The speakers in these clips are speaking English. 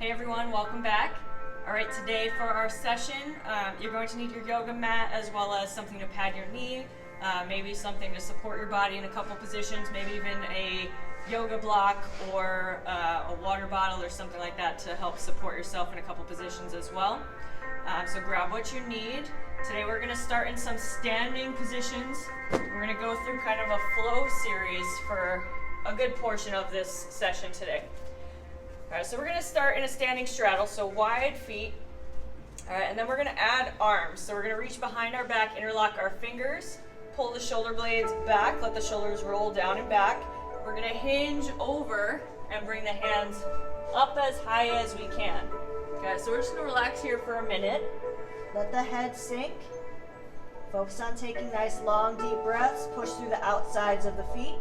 Hey everyone, welcome back. All right, today for our session, you're going to need your yoga mat as well as something to pad your knee, maybe something to support your body in a couple positions, maybe even a yoga block or a water bottle or something like that to help support yourself in a couple positions as well. So grab what you need. Today we're going to start in some standing positions. We're going to go through kind of a flow series for a good portion of this session today. All right, so we're going to start in a standing straddle, so wide feet. All right, and then we're going to add arms. So we're going to reach behind our back, interlock our fingers, pull the shoulder blades back, let the shoulders roll down and back. We're going to hinge over and bring the hands up as high as we can. Okay, so we're just going to relax here for a minute. Let the head sink. Focus on taking nice long deep breaths. Push through the outsides of the feet.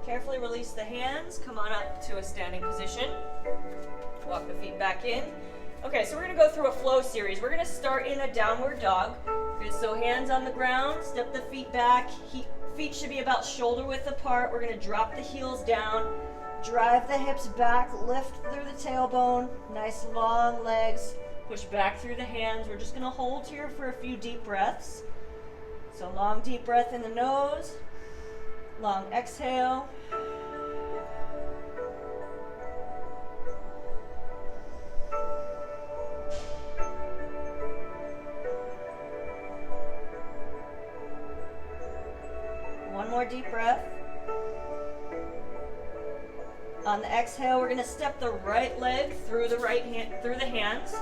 Carefully release the hands, come on up to a standing position. Walk the feet back in. Okay, so we're going to go through a flow series. We're going to start in a downward dog. Okay, so hands on the ground, step the feet back. Feet should be about shoulder width apart. We're going to drop the heels down, drive the hips back, lift through the tailbone, nice long legs, push back through the hands. We're just going to hold here for a few deep breaths. So long deep breath in the nose. Long exhale. One more deep breath. On the exhale, we're going to step the right leg through the hands.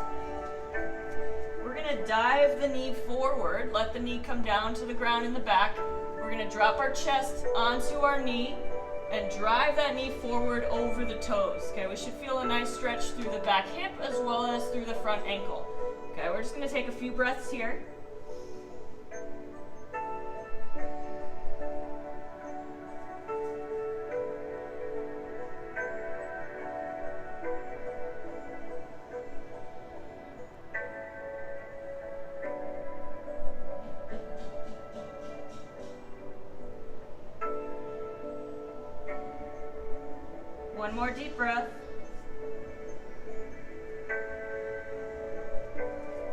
We're going to dive the knee forward. Let the knee come down to the ground in the back. We're going to drop our chest onto our knee and drive that knee forward over the toes. Okay, we should feel a nice stretch through the back hip as well as through the front ankle. Okay, we're just going to take a few breaths here. One more deep breath.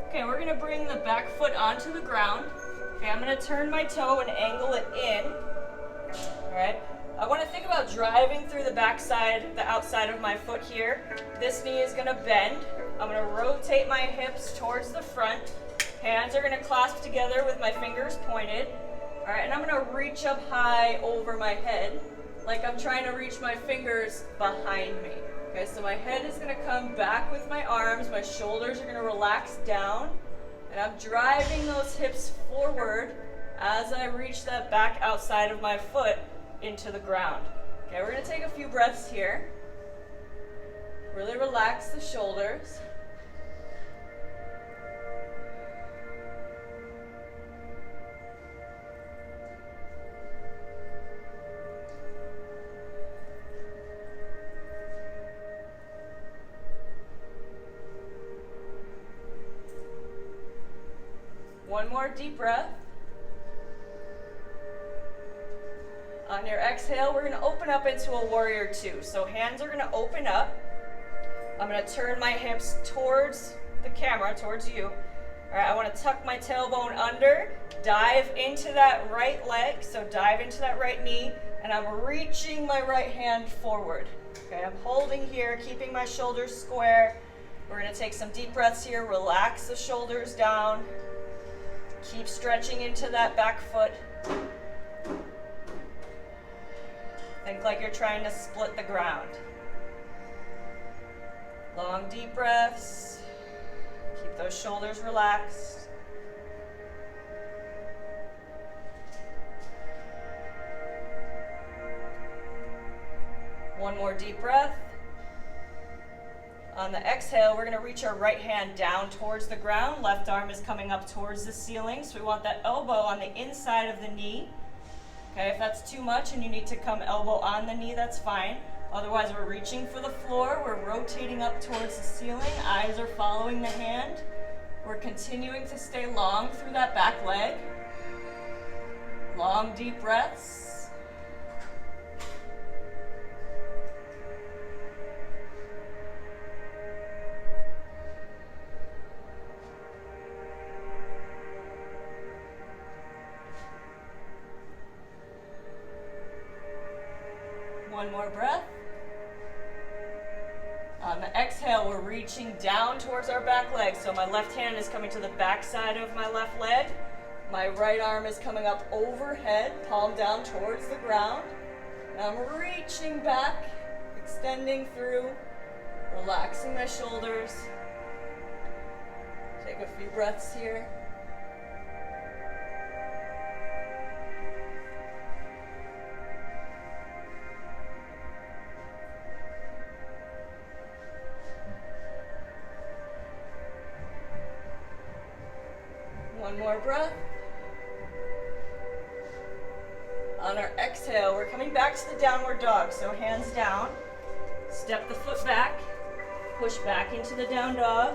Okay, we're going to bring the back foot onto the ground. Okay, I'm going to turn my toe and angle it in. All right. I want to think about driving through the backside, the outside of my foot here. This knee is going to bend. I'm going to rotate my hips towards the front. Hands are going to clasp together with my fingers pointed. All right, and I'm going to reach up high over my head, like I'm trying to reach my fingers behind me. Okay, so my head is going to come back with my arms, my shoulders are going to relax down, and I'm driving those hips forward as I reach that back outside of my foot into the ground. Okay, we're going to take a few breaths here. Really relax the shoulders. One more deep breath. On your exhale, we're going to open up into a warrior two. So hands are going to open up. I'm going to turn my hips towards the camera, towards you. All right, I want to tuck my tailbone under, dive into that right leg, so dive into that right knee, and I'm reaching my right hand forward. Okay, I'm holding here, keeping my shoulders square. We're gonna take some deep breaths here, relax the shoulders down. Keep stretching into that back foot. Think like you're trying to split the ground. Long deep breaths. Keep those shoulders relaxed. One more deep breath. On the exhale, we're going to reach our right hand down towards the ground. Left arm is coming up towards the ceiling. So we want that elbow on the inside of the knee. Okay, if that's too much and you need to come elbow on the knee, that's fine. Otherwise, we're reaching for the floor. We're rotating up towards the ceiling. Eyes are following the hand. We're continuing to stay long through that back leg. Long, deep breaths. One more breath. On the exhale, we're reaching down towards our back leg. So my left hand is coming to the back side of my left leg. My right arm is coming up overhead, palm down towards the ground. And I'm reaching back, extending through, relaxing my shoulders. Take a few breaths here. One more breath. On our exhale, we're coming back to the downward dog. So hands down, step the foot back, push back into the down dog.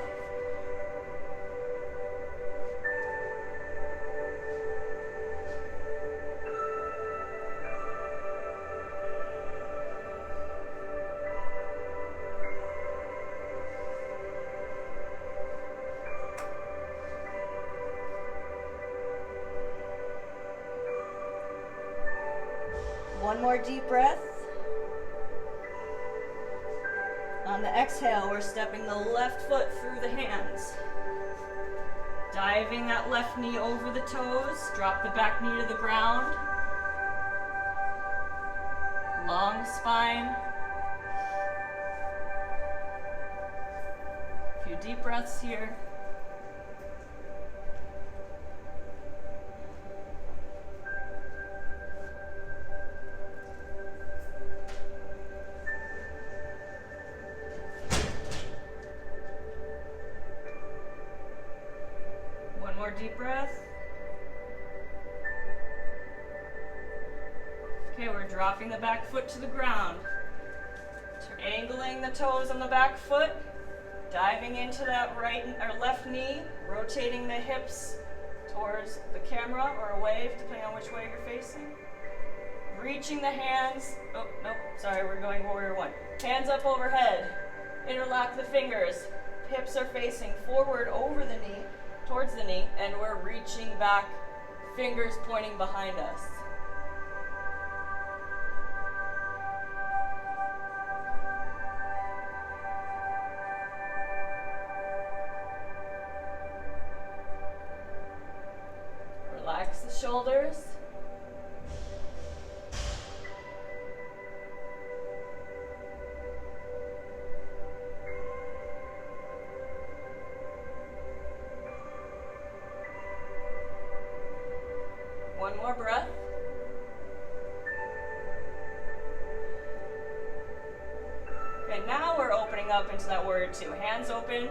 One more deep breath. On the exhale, we're stepping the left foot through the hands. Diving that left knee over the toes. Drop the back knee to the ground. Long spine. A few deep breaths here. Deep breath. Okay, we're dropping the back foot to the ground. Angling the toes on the back foot, diving into that right or left knee, rotating the hips towards the camera or away, depending on which way you're facing. Reaching the hands. Oh, nope, sorry, we're going warrior one. Hands up overhead. Interlock the fingers. Hips are facing forward over the knee. Towards the knee, and we're reaching back, fingers pointing behind us. Relax the shoulders. One more breath. Okay, now we're opening up into that warrior two. Hands open,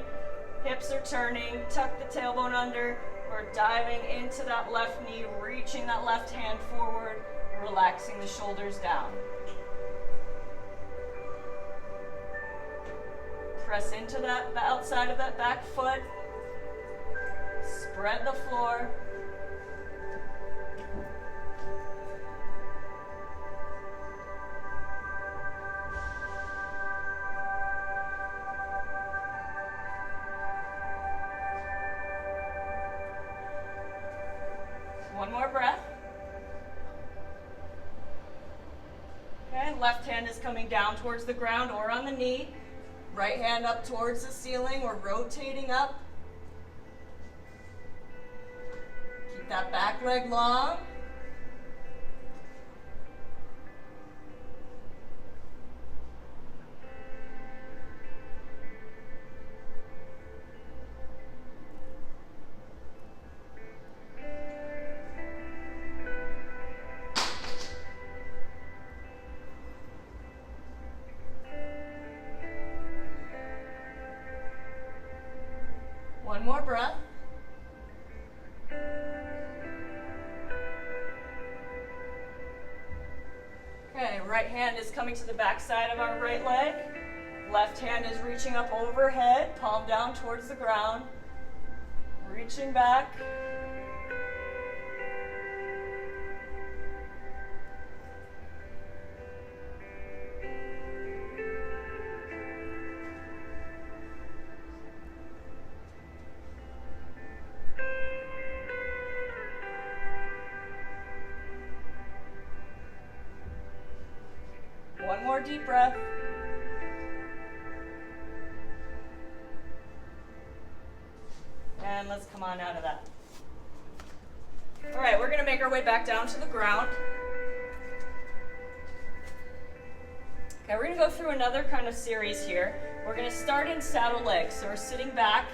hips are turning, tuck the tailbone under. We're diving into that left knee, reaching that left hand forward, relaxing the shoulders down. Press into the outside of that back foot. Spread the floor. One more breath. coming down towards the ground or on the knee. Right hand up towards the ceiling. We're rotating up. Keep that back leg long. One more breath. Okay, right hand is coming to the back side of our right leg. Left hand is reaching up overhead, palm down towards the ground. Reaching back. One more deep breath. And let's come on out of that. All right, we're going to make our way back down to the ground. Okay, we're going to go through another kind of series here. We're going to start in saddle legs. So we're sitting back.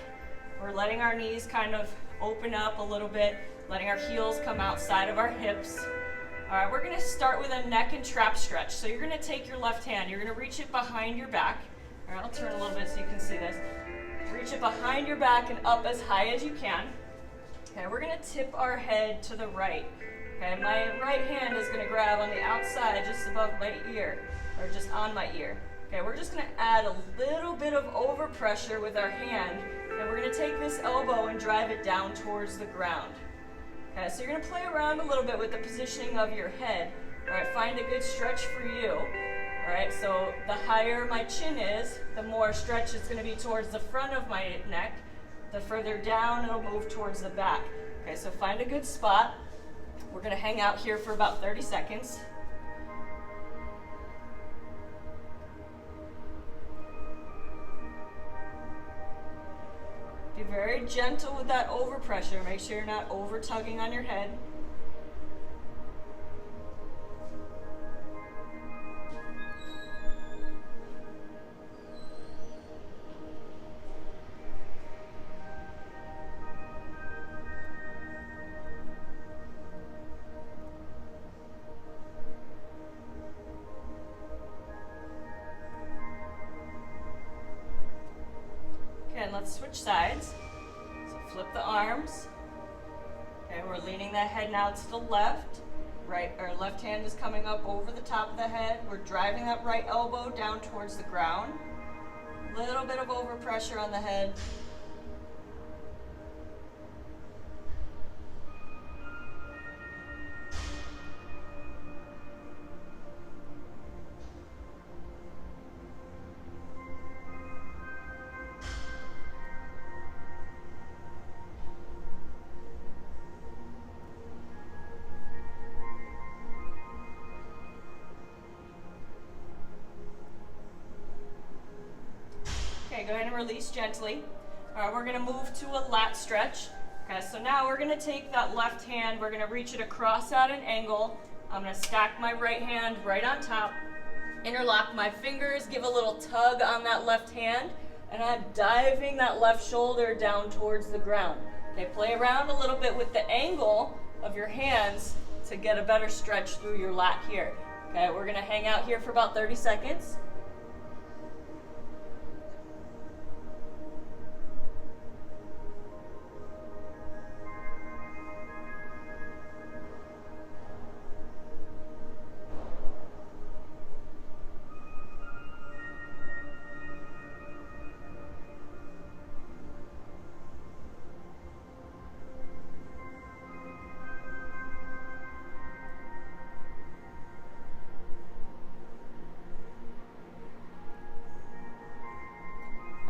We're letting our knees kind of open up a little bit, letting our heels come outside of our hips. All right, we're going to start with a neck and trap stretch. So you're going to take your left hand, you're going to reach it behind your back. All right, I'll turn a little bit so you can see this. Reach it behind your back and up as high as you can. Okay, we're going to tip our head to the right. Okay, my right hand is going to grab on the outside just above my ear, or just on my ear. Okay, we're just going to add a little bit of overpressure with our hand, and we're going to take this elbow and drive it down towards the ground. Okay, so you're going to play around a little bit with the positioning of your head. All right, find a good stretch for you. All right, so the higher my chin is, the more stretch it's going to be towards the front of my neck. The further down, it'll move towards the back. Okay, so find a good spot. We're going to hang out here for about 30 seconds. Be very gentle with that overpressure. Make sure you're not over tugging on your head. Let's switch sides. So flip the arms. Okay, we're leaning that head now to the left. Right, our left hand is coming up over the top of the head. We're driving that right elbow down towards the ground. Little bit of overpressure on the head. Okay, go ahead and release gently. All right, we're going to move to a lat stretch. Okay, so now we're going to take that left hand, we're going to reach it across at an angle. I'm going to stack my right hand right on top, interlock my fingers, give a little tug on that left hand, and I'm diving that left shoulder down towards the ground. Okay, play around a little bit with the angle of your hands to get a better stretch through your lat here. Okay, we're going to hang out here for about 30 seconds.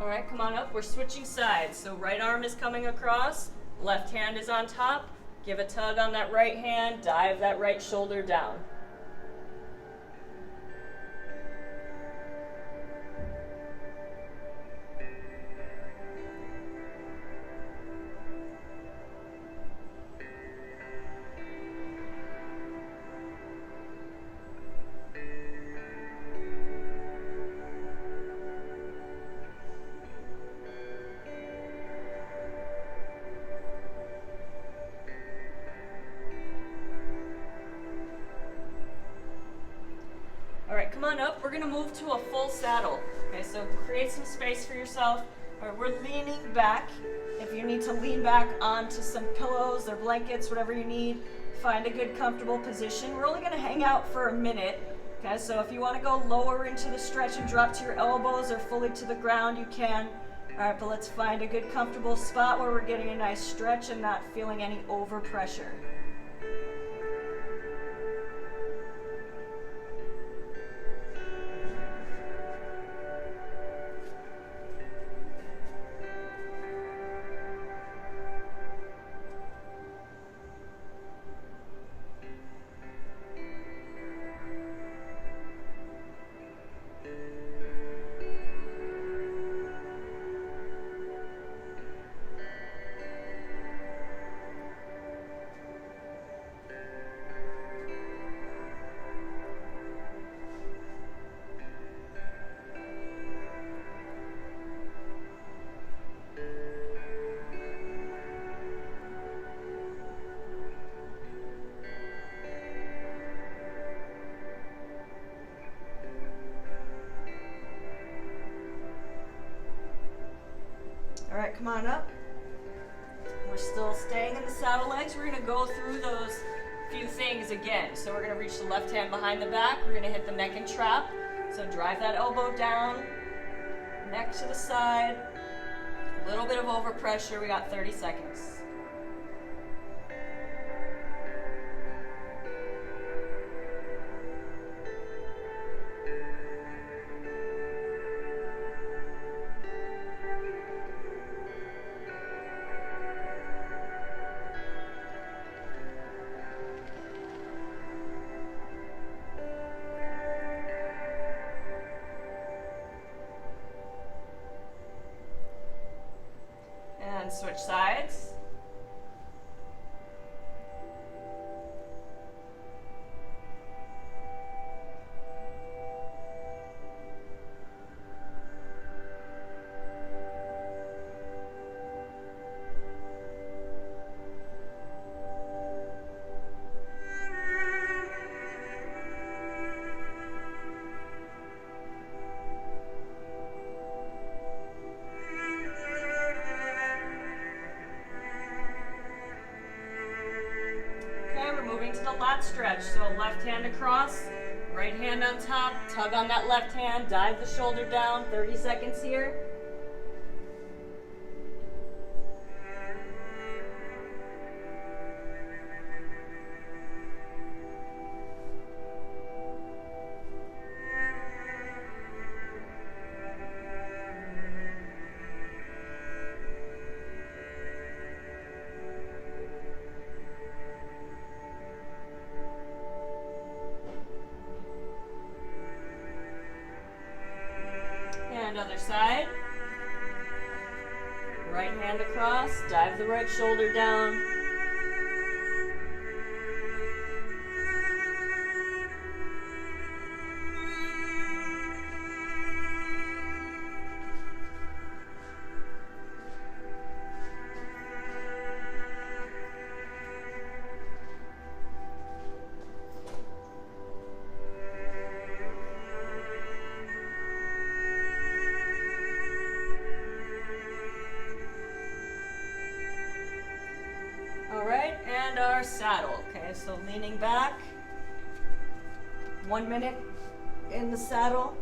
All right, come on up. We're switching sides. So right arm is coming across, left hand is on top. Give a tug on that right hand, dive that right shoulder down. come on up. We're gonna move to a full saddle. Okay, so create some space for yourself. All right, we're leaning back. If you need to lean back onto some pillows or blankets, whatever you need, find a good comfortable position. We're only gonna hang out for a minute. Okay, so if you wanna go lower into the stretch and drop to your elbows or fully to the ground, you can. All right, but let's find a good comfortable spot where we're getting a nice stretch and not feeling any overpressure. All right, come on up. We're still staying in the saddle legs. We're gonna go through those few things again. So we're gonna reach the left hand behind the back. We're gonna hit the neck and trap. So drive that elbow down, neck to the side. A little bit of overpressure. We got 30 seconds. And switch sides. Lat stretch. So left hand across, right hand on top, tug on that left hand, dive the shoulder down, 30 seconds here. Other side. Right hand across, dive the right shoulder down. And our saddle. Okay, so leaning back, 1 minute in the saddle.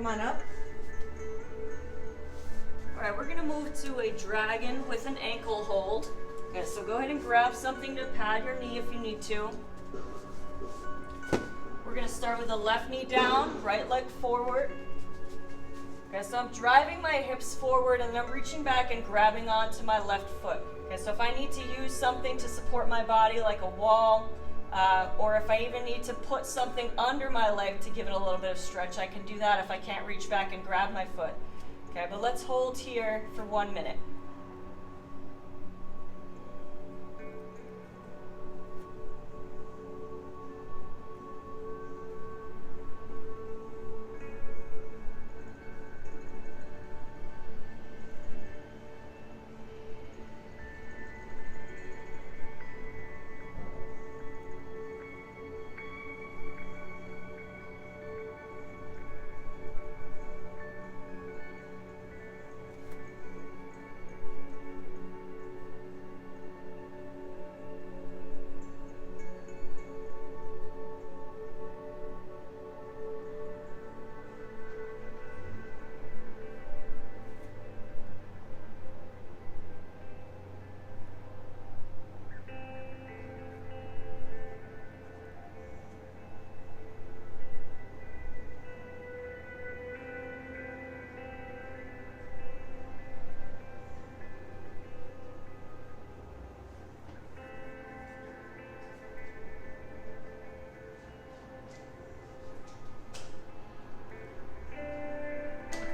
come on up. All right, we're gonna move to a dragon with an ankle hold. Okay, so go ahead and grab something to pad your knee if you need to. We're gonna start with the left knee down, right leg forward. Okay, so I'm driving my hips forward and then I'm reaching back and grabbing onto my left foot. Okay, so if I need to use something to support my body like a wall, or if I even need to put something under my leg to give it a little bit of stretch, I can do that if I can't reach back and grab my foot. Okay, but let's hold here for 1 minute.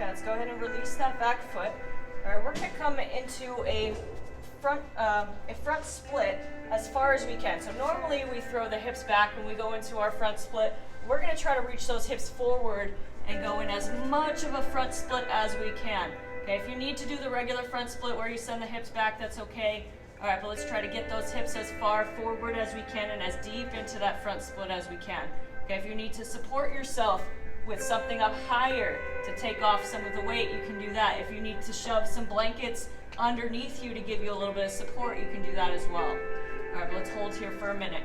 Let's go ahead and release that back foot. All right, we're gonna come into a front split as far as we can. So normally we throw the hips back when we go into our front split. We're gonna try to reach those hips forward and go in as much of a front split as we can. Okay, if you need to do the regular front split where you send the hips back, that's okay. All right, but let's try to get those hips as far forward as we can and as deep into that front split as we can. Okay, if you need to support yourself with something up higher to take off some of the weight, you can do that. If you need to shove some blankets underneath you to give you a little bit of support, you can do that as well. All right, let's hold here for a minute.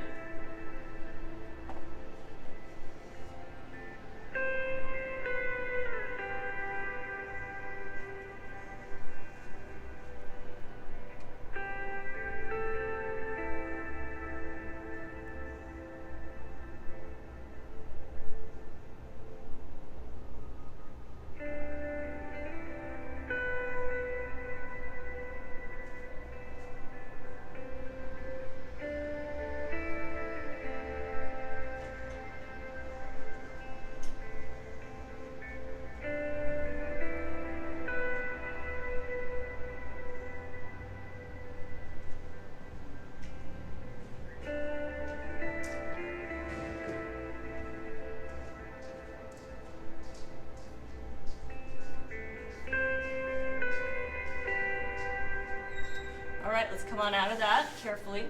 Let's come on out of that carefully.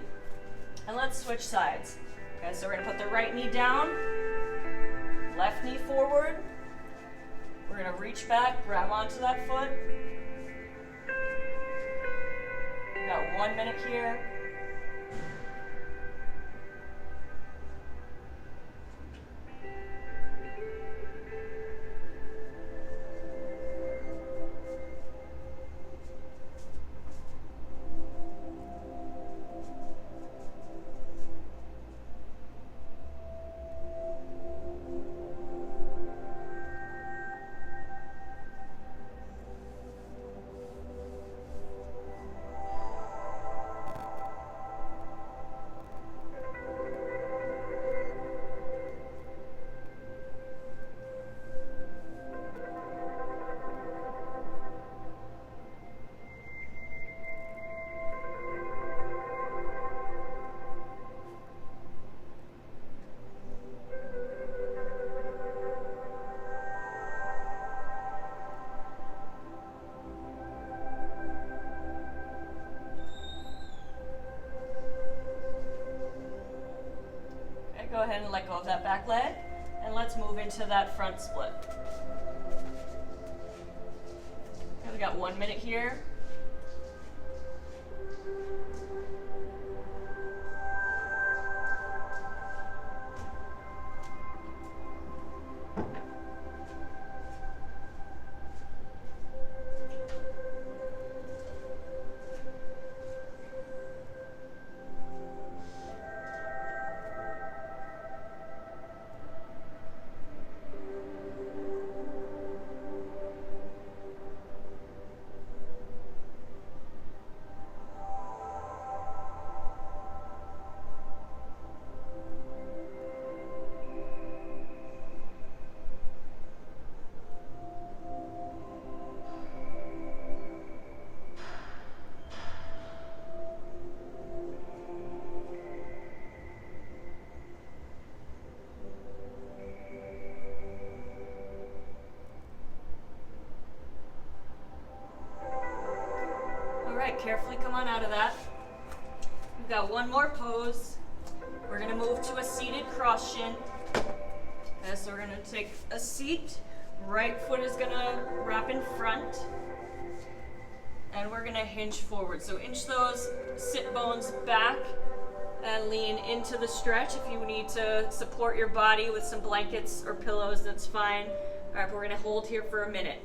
And let's switch sides. Okay, so we're gonna put the right knee down, left knee forward. We're gonna reach back, grab onto that foot. We got 1 minute here. Go ahead and let go of that back leg, and let's move into that front split. Okay, we got 1 minute here. right, carefully come on out of that. We've got one more pose. We're gonna move to a seated cross shin. Okay, so we're gonna take a seat. Right foot is gonna wrap in front. And we're gonna hinge forward. So inch those sit bones back and lean into the stretch. If you need to support your body with some blankets or pillows, that's fine. All right, but we're gonna hold here for a minute.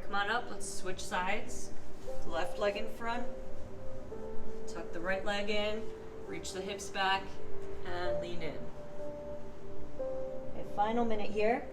Come on up, let's switch sides. Left leg in front, tuck the right leg in, reach the hips back, and lean in. Okay, final minute here.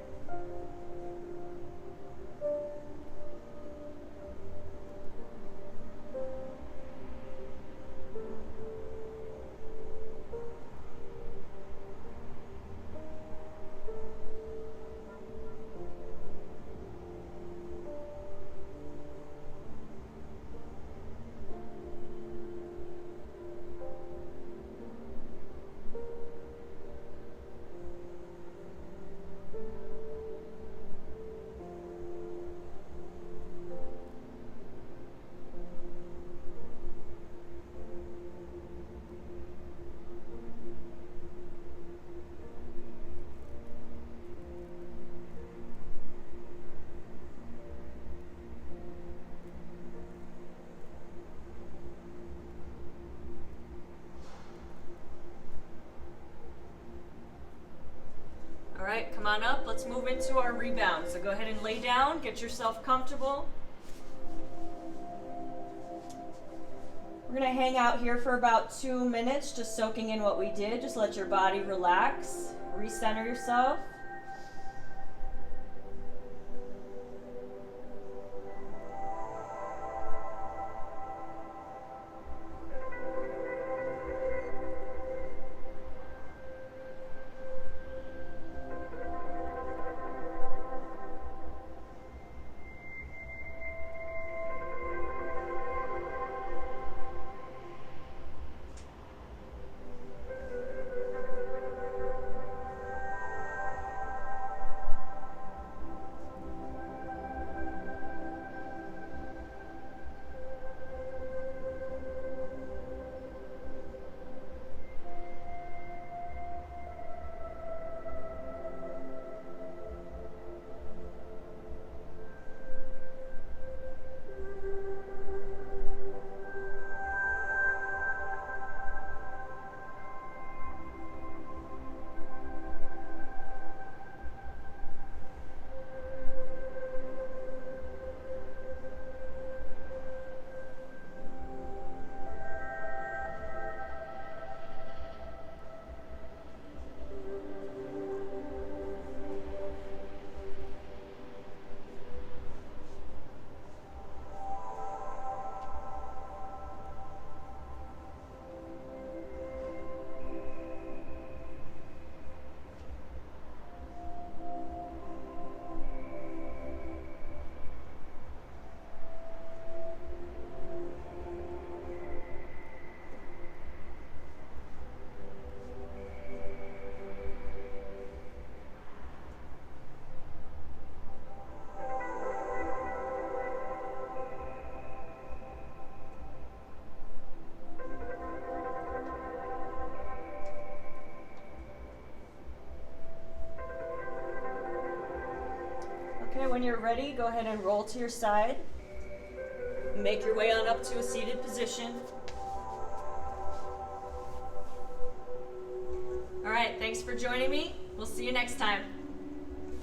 All right, come on up. Let's move into our rebound. So go ahead and lay down, get yourself comfortable. We're gonna hang out here for about 2 minutes, just soaking in what we did. Just let your body relax, recenter yourself. Okay, when you're ready, go ahead and roll to your side. Make your way on up to a seated position. All right, thanks for joining me. We'll see you next time.